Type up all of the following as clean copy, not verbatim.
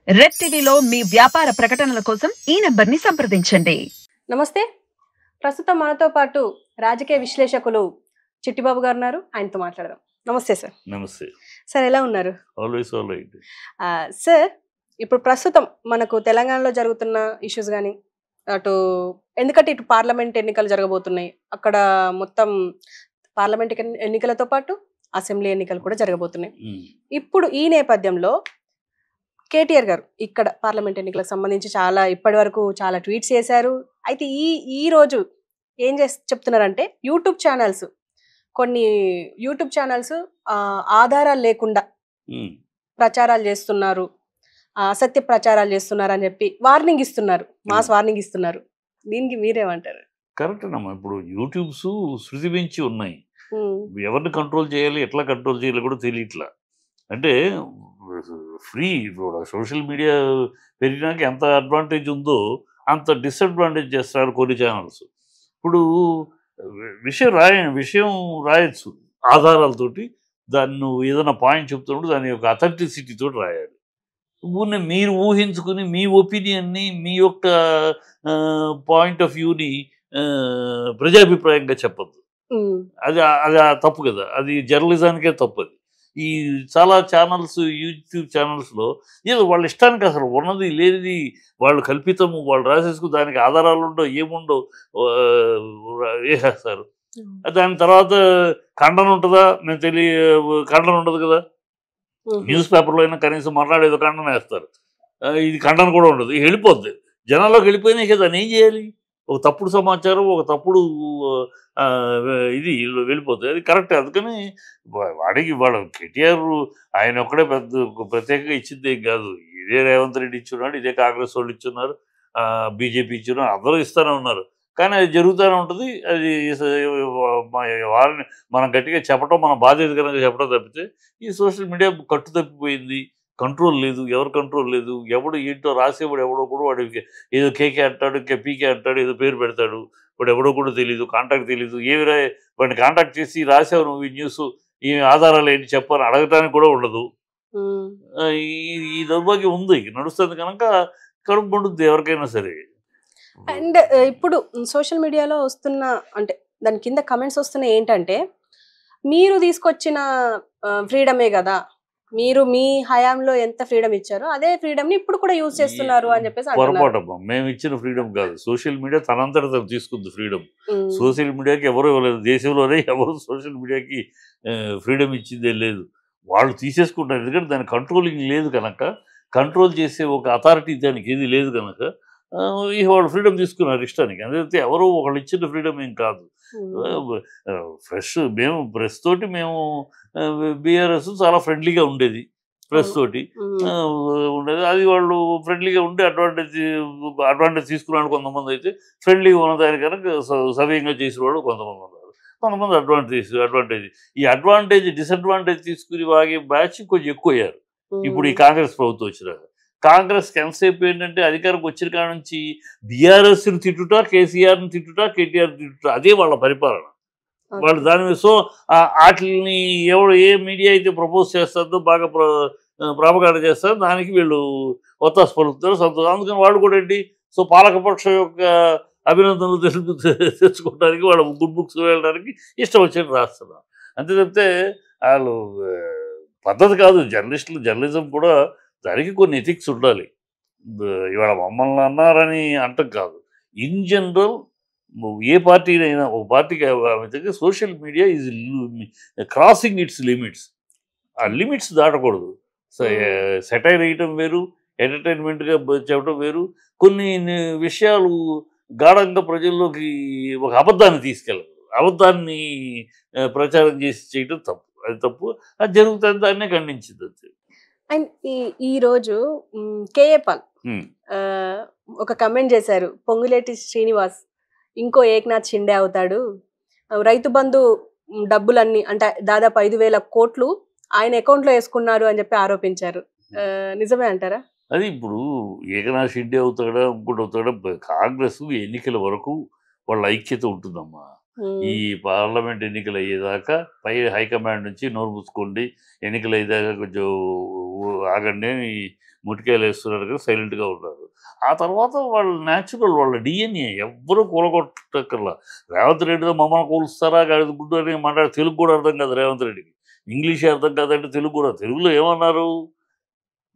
Red టీవీలో మీ వ్యాపార ప్రకటనల కోసం ఈ నంబర్ని సంప్రదించండి. నమస్తే. ప్రస్తుతం మనతో పాటు రాజకీయ విశ్లేషకులు చిట్టిబాబు గారు ఉన్నారు. ఆయనతో మాట్లాడదాం. నమస్తే సార్. నమస్తే. సార్ ఎలా ఉన్నారు? Always all right. సార్, ఇప్పుడు ప్రస్తుతం మనకు తెలంగాణలో జరుగుతున్న ఇష్యూస్ కానీ అటు ఎందుకంటే ఇటు పార్లమెంట్ ఎన్నికలు జరగబోతున్నాయి. అక్కడ మొత్తం పార్లమెంట్ ఎన్నికలతో పాటు అసెంబ్లీ ఎన్నికలు కూడా జరగబోతున్నాయి. ఇప్పుడు ఈ నేపథ్యంలో కేటీఆర్ గారు ఇక్కడ పార్లమెంట్ ఎన్నికలకు సంబంధించి ఇప్పటి వరకు చాలా ట్వీట్స్ చేశారు. అయితే ఈ రోజు ఏం చెప్తున్నారంటే కొన్ని యూట్యూబ్ ఛానల్స్ ఆధారాలు లేకుండా ప్రచారాలు చేస్తున్నారు, అసత్య ప్రచారాలు చేస్తున్నారు అని చెప్పి వార్నింగ్ ఇస్తున్నారు, మాస్ వార్నింగ్ ఇస్తున్నారు. దీనికి మీరేమంటారు? కరెక్ట్ అమ్మా. ఇప్పుడు యూట్యూబ్స్ శృతి మించి ఉన్నాయి. ఎవరిని కంట్రోల్ చేయాలి, ఎట్లా కంట్రోల్ చేయాలి కూడా తెలియట్లా. అంటే ఫ్రీ సోషల్ మీడియా పెరిగినాక ఎంత అడ్వాంటేజ్ ఉందో అంత డిసడ్వాంటేజ్ చేస్తారు కొన్ని ఛానల్స్. ఇప్పుడు విషయం రాయొచ్చు ఆధారాలతోటి. దాన్ని నువ్వు ఏదైనా పాయింట్ చెప్తున్నప్పుడు దాని యొక్క అథెంటిసిటీతో రాయాలి. మీరు ఊహించుకుని మీ ఒపీనియన్ని, మీ యొక్క పాయింట్ ఆఫ్ వ్యూని ప్రజాభిప్రాయంగా చెప్పద్దు. అది అది తప్పు కదా. అది జర్నలిజానికే తప్పు. అది ఈ చాలా ఛానల్స్, యూట్యూబ్ ఛానల్స్లో ఏదో వాళ్ళ ఇష్టానికి అసలు ఉన్నది లేనిది వాళ్ళు కల్పితము, వాళ్ళు రాసేసుకుని దానికి ఆధారాలు ఉండవు, ఏముండవు వేసేస్తారు. దాని తర్వాత ఖండన ఉంటుందా? ఖండన ఉండదు కదా. న్యూస్ పేపర్లో అయినా కనీసం మాట్లాడేదో ఖండన వేస్తారు. ఇది ఖండన కూడా ఉండదు, వెళ్ళిపోద్ది. జనాల్లోకి వెళ్ళిపోయినాయి కదా, ఏం చేయాలి? ఒక తప్పుడు సమాచారం, ఒక తప్పుడు ఇది వెళ్ళిపోతుంది. అది కరెక్ట్. అందుకని వాడు కేటీఆర్ ఆయన ఒక్కడే ప్రత్యేకంగా ఇచ్చింది ఏం కాదు. ఇదే రేవంత్ రెడ్డి ఇచ్చున్నాడు, ఇదే కాంగ్రెస్ వాళ్ళు ఇచ్చున్నారు, బీజేపీ ఇచ్చున్నారు, అందరూ ఇస్తూనే ఉన్నారు. కానీ అది జరుగుతూనే ఉంటుంది. అది వారిని మనం గట్టిగా చెప్పడం, మన బాధ్యతకరంగా చెప్పడం తప్పితే ఈ సోషల్ మీడియా కట్టు తప్పిపోయింది. కంట్రోల్ లేదు, ఎవరు కంట్రోల్ లేదు. ఎవడు ఏంటో రాసేవాడు ఎవడో కూడా వాడికి ఏదో కేకే అంటాడు, ఇంకా పీకే అంటాడు, ఏదో పేరు పెడతాడు. వాడు ఎవడో కూడా తెలియదు, కాంటాక్ట్ తెలియదు. వాడిని కాంటాక్ట్ చేసి రాసావు నువ్వు ఈ న్యూస్, ఈ ఆధారాలు ఏంటి చెప్పని అడగటానికి కూడా ఉండదు. ఈ దౌర్భాగ్యం ఉంది, నడుస్తుంది. కనుక కడుపు పండుద్ది ఎవరికైనా సరే. అండ్ ఇప్పుడు సోషల్ మీడియాలో వస్తున్న అంటే దాని కింద కమెంట్స్ వస్తున్నాయి ఏంటంటే, మీరు తీసుకొచ్చిన ఫ్రీడమే కదా, మీరు మీ హయాంలో ఎంత ఫ్రీడమ్ ఇచ్చారో అదే ఫ్రీడమ్ ని ఇప్పుడు కూడా యూజ్ చేస్తున్నారు అని చెప్పేసి పొరపాటమ్మా. మేము ఇచ్చిన ఫ్రీడమ్ కాదు, సోషల్ మీడియా తనంతట తీసుకుంది ఫ్రీడమ్. సోషల్ మీడియాకి ఎవరు ఇవ్వలేదు. దేశంలోనే ఎవరు సోషల్ మీడియాకి ఫ్రీడమ్ ఇచ్చిందే లేదు. వాళ్ళు తీసేసుకుంటారు. ఎందుకంటే దాని కంట్రోలింగ్ లేదు కనుక, కంట్రోల్ చేసే ఒక అథారిటీ దానికి ఏది లేదు కనుక వాళ్ళు ఫ్రీడమ్ తీసుకున్నారు ఇష్టానికి. అందుకే ఎవరు ఒకళ్ళు ఇచ్చిన ఫ్రీడమ్ ఏం కాదు. మేము ప్రెస్ తోటి బీఆర్ఎస్ చాలా ఫ్రెండ్లీగా ఉండేది. ప్రెస్ తోటి ఉండేది. అది వాళ్ళు ఫ్రెండ్లీగా ఉండి అడ్వాంటేజ్ తీసుకున్నాడు. కొంతమంది అయితే ఫ్రెండ్లీగా ఉన్నదాని కనుక సవ్యంగా చేసేవాడు కొంతమంది ఉన్నారు. కొంతమంది అడ్వాంటేజ్ ఈ డిసడ్వాంటేజ్ తీసుకుని వాగే బ్యాచ్ కొంచెం ఎక్కువ అయ్యారు. ఇప్పుడు ఈ కాంగ్రెస్ ప్రభుత్వం వచ్చినాక కాంగ్రెస్కి ఎంతసేపు ఏంటంటే అధికారంకి వచ్చిన కాడ నుంచి బీఆర్ఎస్ని తిట్టుట, కేసీఆర్ని తిట్టుట, కేటీఆర్ తిట్టుట, అదే వాళ్ళ పరిపాలన. వాళ్ళు దాని మీద వాటిని ఏ మీడియా అయితే ప్రపోజ్ చేస్తుందో, బాగా ప్రాపగాండ చేస్తారో దానికి వీళ్ళు ఒత్తాసు పలుకుతారు, సంతోషం. అందుకని వాళ్ళు కూడా ఏంటి పాలకపక్షం యొక్క అభినందనలు తెచ్చుకోవడానికి, వాళ్ళ గుడ్ బుక్స్ వెళ్ళడానికి ఇష్టం వచ్చినట్టు రాస్తున్నారు. అంతే తప్పితే వాళ్ళు పద్ధతి కాదు. జర్నలిజం కూడా దానికి కొన్ని ఎథిక్స్ ఉండాలి. ఇవాళ మమ్మల్ని అన్నారని అంటం కాదు. ఇన్ జనరల్ ఏ పార్టీనైనా, ఒక పార్టీకి social media is crossing it's limits. ఆ లిమిట్స్ దాటకూడదు. సెటైర్ వేయటం వేరు, ఎంటర్టైన్మెంట్గా చెప్పడం వేరు. కొన్ని విషయాలు గాఢంగా ప్రజల్లోకి ఒక అబద్ధాన్ని తీసుకెళ్ళదు, అబద్ధాన్ని ప్రచారం చేసి చేయటం తప్పు. అది తప్పు. అది జరుగుతుంది, దాన్నే ఖండించింది అంతే. అండ్ ఈరోజు కేఏ పాల్ ఒక కమెంట్ చేశారు. పొంగులేటి శ్రీనివాస్ ఇంకో ఏక్నాథ్ షిండే అవుతాడు, రైతు బంధు డబ్బులన్నీ అంటే దాదాపు 5,000 కోట్లు ఆయన అకౌంట్లో వేసుకున్నారు అని చెప్పి ఆరోపించారు. నిజమే అంటారా? అది ఇప్పుడు ఏకనాథ్ షిండే అవుతాడా, ఇంకోటి అవుతాడా, కాంగ్రెస్ ఎన్నికల వరకు వాళ్ళ ఐక్యత ఉంటుందమ్మా. ఈ పార్లమెంట్ ఎన్నికలు అయ్యేదాకా పై హైకమాండ్ నుంచి నోరు మూసుకోండి, ఎన్నికలు అయ్యేదాకా కొంచెం ఆగండి అని ముటికాయలు వేస్తున్నారు కదా, సైలెంట్గా ఉన్నారు. ఆ తర్వాత వాళ్ళు న్యాచురల్, వాళ్ళ డిఎన్ఏ ఎవ్వరూ కూలగొట్టక్కర్లా. రేవంత్ రెడ్డితో మమ్మల్ని కూలుస్తారా కాదు గుడ్డు అని మాట్లాడే, తెలుగు కూడా అర్థం కాదు రేవంత్ రెడ్డికి, ఇంగ్లీషే అర్థం కాదంటే తెలుగు కూడా. తెలుగులో ఏమన్నారు,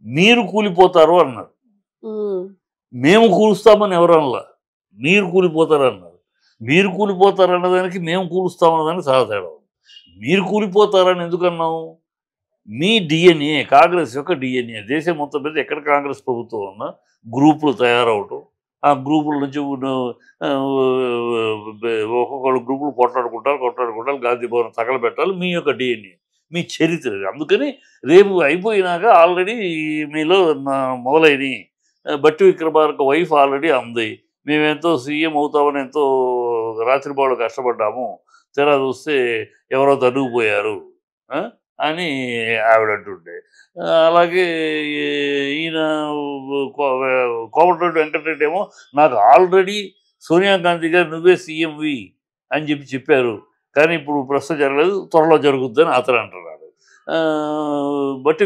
మీరు కూలిపోతారు అన్నారు. మేము కూలుస్తామని ఎవరనలా, మీరు కూలిపోతారన్నారు. మీరు కూలిపోతారన్నదానికి మేము కూలుస్తామన్నదానికి చాలా తేడా ఉంది. మీరు కూలిపోతారని ఎందుకన్నాం, మీ డిఎన్ఏ, కాంగ్రెస్ యొక్క డిఎన్ఏ, దేశం మొత్తం మీద ఎక్కడ కాంగ్రెస్ ప్రభుత్వం ఉన్నా గ్రూపులు తయారవటం, ఆ గ్రూపుల నుంచి ఒక్కొక్కళ్ళు గ్రూపులు కొట్లాడుకుంటారు, గాంధీ భవన్ తగలబెట్టాలి, మీ యొక్క డిఎన్ఏ, మీ చరిత్ర. అందుకని రేపు అయిపోయినాక ఆల్రెడీ మీలో మొదలైనవి. బట్టి విక్రమార్క వైఫ్ ఆల్రెడీ అంది, మేమెంతో సీఎం అవుతామని ఎంతో రాత్రిపాడు కష్టపడ్డాము, తెరా చూస్తే ఎవరో తనుగుపోయారు అని ఆవిడ అంటుండే. అలాగే ఈయన కోమటిరెడ్డి వెంకటరెడ్డి ఏమో, నాకు ఆల్రెడీ సోనియా గాంధీ గారు నువ్వే సీఎంవి అని చెప్పారు, కానీ ఇప్పుడు ప్రస్తుతం జరగలేదు, త్వరలో జరుగుద్దని అతను అంటున్నాడు. బట్టి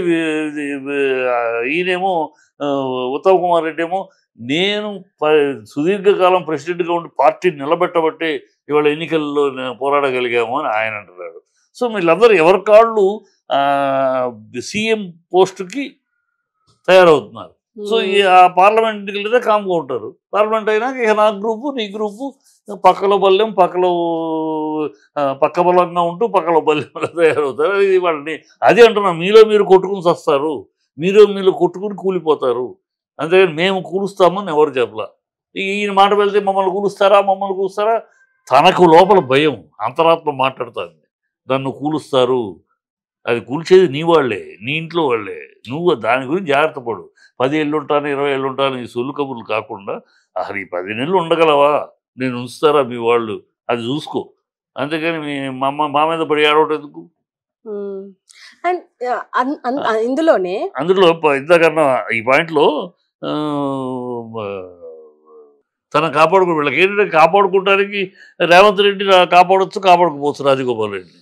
ఈయనేమో ఉత్తమ్ కుమార్ రెడ్డి ఏమో, నేను సుదీర్ఘకాలం ప్రెసిడెంట్గా ఉండి పార్టీని నిలబెట్టబట్టే ఇవాళ ఎన్నికల్లో పోరాడగలిగాము అని ఆయన అంటున్నాడు. సో వీళ్ళందరూ ఎవరి కాళ్ళు సీఎం పోస్టుకి తయారవుతున్నారు. సో ఆ పార్లమెంట్ ఎన్నికలైతే కామ్గా ఉంటారు, పార్లమెంట్ అయినాక ఇక నా గ్రూపు నీ గ్రూపు, పక్కలో బల్యం పక్క బలంగా ఉంటూ పక్కలో బల్యం తయారవుతారు. ఇది వాళ్ళని అది అంటున్నాం, మీలో మీరు కొట్టుకుని వస్తారు, మీరు కొట్టుకుని కూలిపోతారు, అంతేగాని మేము కూలుస్తామని ఎవరు చెప్పలా. ఈయన మాట వెళ్తే మమ్మల్ని కూలుస్తారా, తనకు లోపల భయం, అంతరాత్మ మాట్లాడుతుంది, నన్ను కూలుస్తారు, అది కూల్చేది నీ వాళ్ళే, నీ ఇంట్లో వాళ్ళే, నువ్వు దాని గురించి జాగ్రత్త పడు. 10 ఏళ్ళు ఉంటాను, 20 ఏళ్ళు ఉంటాను, ఈ సొల్లు కబుర్లు కాకుండా అసలు ఈ 10 నెలలు ఉండగలవా, నేను ఉంచుతారా మీ వాళ్ళు, అది చూసుకో, అంతేగాని మా మీద పడి ఆడవటం ఎందుకు. అందులో ఇంతకన్నా ఈ పాయింట్లో తన వీళ్ళకి ఏంటంటే కాపాడుకోవడానికి రేవంత్ రెడ్డి కాపాడుకోవచ్చు రాజగోపాల్ రెడ్డి.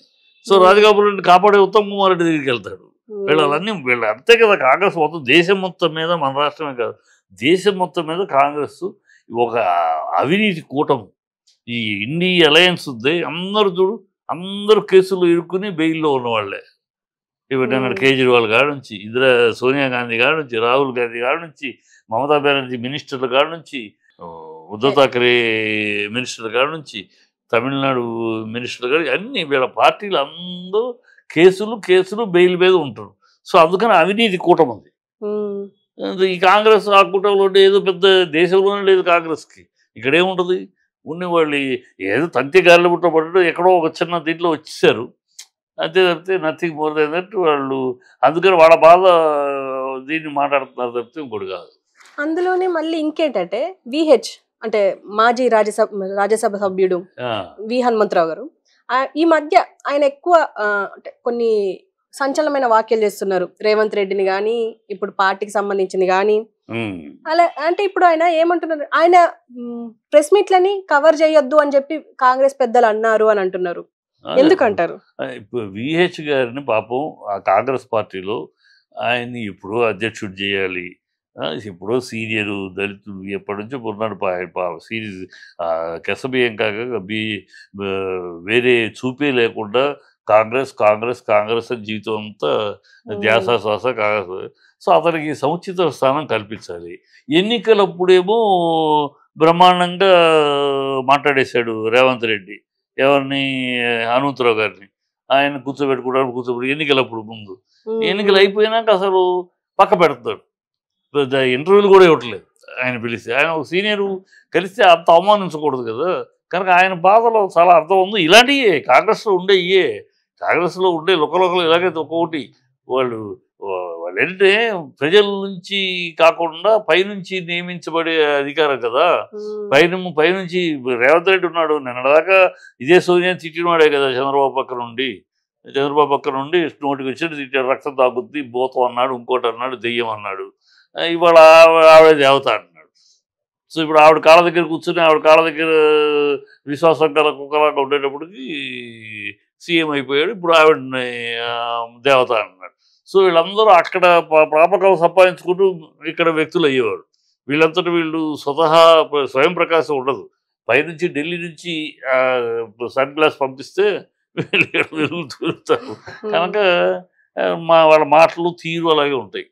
సో రాజగోపాల్ రెడ్డి కాపాడే ఉత్తమ్ కుమార్ రెడ్డి దగ్గరికి వెళ్తాడు. వీళ్ళు అంతే కదా, కాంగ్రెస్ మొత్తం దేశం మొత్తం మీద, మన రాష్ట్రమే కాదు దేశం మొత్తం మీద కాంగ్రెస్ ఒక అవినీతి కూటమి. ఈ ఇండి అలయన్స్ ఉంది, అందరూ కేసులు ఇరుక్కుని బెయిల్లో ఉన్నవాళ్లే. ఇప్పుడు కేజ్రీవాల్ కాడ నుంచి, సోనియా గాంధీ కాడ నుంచి, రాహుల్ గాంధీ కాడ నుంచి, మమతా బెనర్జీ మినిస్టర్ల కాడ నుంచి, ఉద్ధవ్ ఠాకరే మినిస్టర్ల కాడ నుంచి, తమిళనాడు మినిస్టర్ల కాడ, అన్ని వీళ్ళ పార్టీలు అందరూ కేసులు బెయిల్ మీద ఉంటారు. సో అందుకని అవినీతి కూటమి ఉంది. ఈ కాంగ్రెస్ ఆ కూటమిలో ఏదో పెద్ద దేశంలోనే లేదు కాంగ్రెస్కి. ఇక్కడేముంటుంది, ఉండేవాళ్ళు ఏదో తంతి గాలిలో పుట్టబడ్డ ఎక్కడో ఒక చిన్న దీంట్లో వచ్చేసారు, అంతే తప్పితే నథింగ్ మోర్ దెన్ దట్. వాళ్ళు అందుకని వాళ్ళ బాధ దీన్ని మాట్లాడుతున్నారు తప్పితే ఇంకోటి కాదు. అందులోనే మళ్ళీ ఇంకేంటంటే విహెచ్ అంటే మాజీ రాజ్యసభ సభ్యుడు వి హనుమంతరావు గారు ఈ మధ్య ఆయన ఎక్కువ అంటే కొన్ని సంచలనమైన వ్యాఖ్యలు చేస్తున్నారు, రేవంత్ రెడ్డిని కానీ ఇప్పుడు పార్టీకి సంబంధించింది కానీ. అలా అంటే ఇప్పుడు ఆయన ఏమంటున్నారు, ఆయన ప్రెస్ మీట్లని కవర్ చేయొద్దు అని చెప్పి కాంగ్రెస్ పెద్దలు అన్నారు అని అంటున్నారు. ఎందుకంటారు? ఇప్పుడు విహెచ్ గారిని పాపం ఆ కాంగ్రెస్ పార్టీలో ఆయన్ని ఇప్పుడు అధ్యక్షుడు చేయాలి, ఇప్పుడు సీనియరు దళితుడు ఎప్పటి నుంచో ఉన్నాడు, సీరియస్ కెసబియ్యం కాక వేరే చూపే లేకుండా కాంగ్రెస్ అని జీవితం అంతా ధ్యాస కాంగ్రెస్. సో అతనికి సముచిత స్థానం కల్పించాలి. ఎన్నికలప్పుడేమో బ్రహ్మాండంగా మాట్లాడేశాడు రేవంత్ రెడ్డి, ఎవరిని, హనుమంతరావు గారిని. ఆయన కూర్చోబెట్టి ఎన్నికలప్పుడు ముందు, ఎన్నికలు అయిపోయినాక అసలు పక్క పెడతాడు, ఇంటర్వ్యూలు కూడా ఇవ్వట్లేదు. ఆయన పిలిస్తే, ఆయన ఒక సీనియరు కలిస్తే అంత అవమానించకూడదు కదా. కనుక ఆయన బాధలో చాలా అర్థం ఉంది. ఇలాంటివే కాంగ్రెస్లో ఉండే లుకలు ఇలాగైతే ఒక్కొక్కటి వాళ్ళు ఏంటంటే ప్రజల నుంచి కాకుండా పైనుంచి నియమించబడే అధికారం కదా. పైనుంచి రేవంత్ రెడ్డి ఉన్నాడు, నిన్నదాకా ఇదే సోనియా తిట్టినవాడే కదా చంద్రబాబు పక్క నుండి నోటికి వచ్చి తిట్టాడు, రక్తం తాగుద్ది, భూతం అన్నాడు, ఇంకోటి అన్నాడు, దెయ్యం అన్నాడు. ఇవాళ ఆవిడ దేవత అంటున్నాడు. సో ఇప్పుడు ఆవిడ కాళ్ళ దగ్గర కూర్చొని ఆవిడ కాళ్ళ దగ్గర విశ్వాసం గల కుక్కలాగా ఉండేటప్పటికి సీఎం అయిపోయాడు, ఇప్పుడు ఆవిడని దేవత అంటున్నాడు. సో వీళ్ళందరూ అక్కడ ప్రాపకం సంపాదించుకుంటూ ఇక్కడ వ్యక్తులు అయ్యేవారు. వీళ్ళంతటి వీళ్ళు స్వతహా స్వయం ప్రకాశం ఉండదు. పైనుంచి ఢిల్లీ నుంచి సన్ గ్లాస్ పంపిస్తే వీళ్ళు తిరుగుతారు కనుక వాళ్ళ మాటలు తీరు అలాగే ఉంటాయి.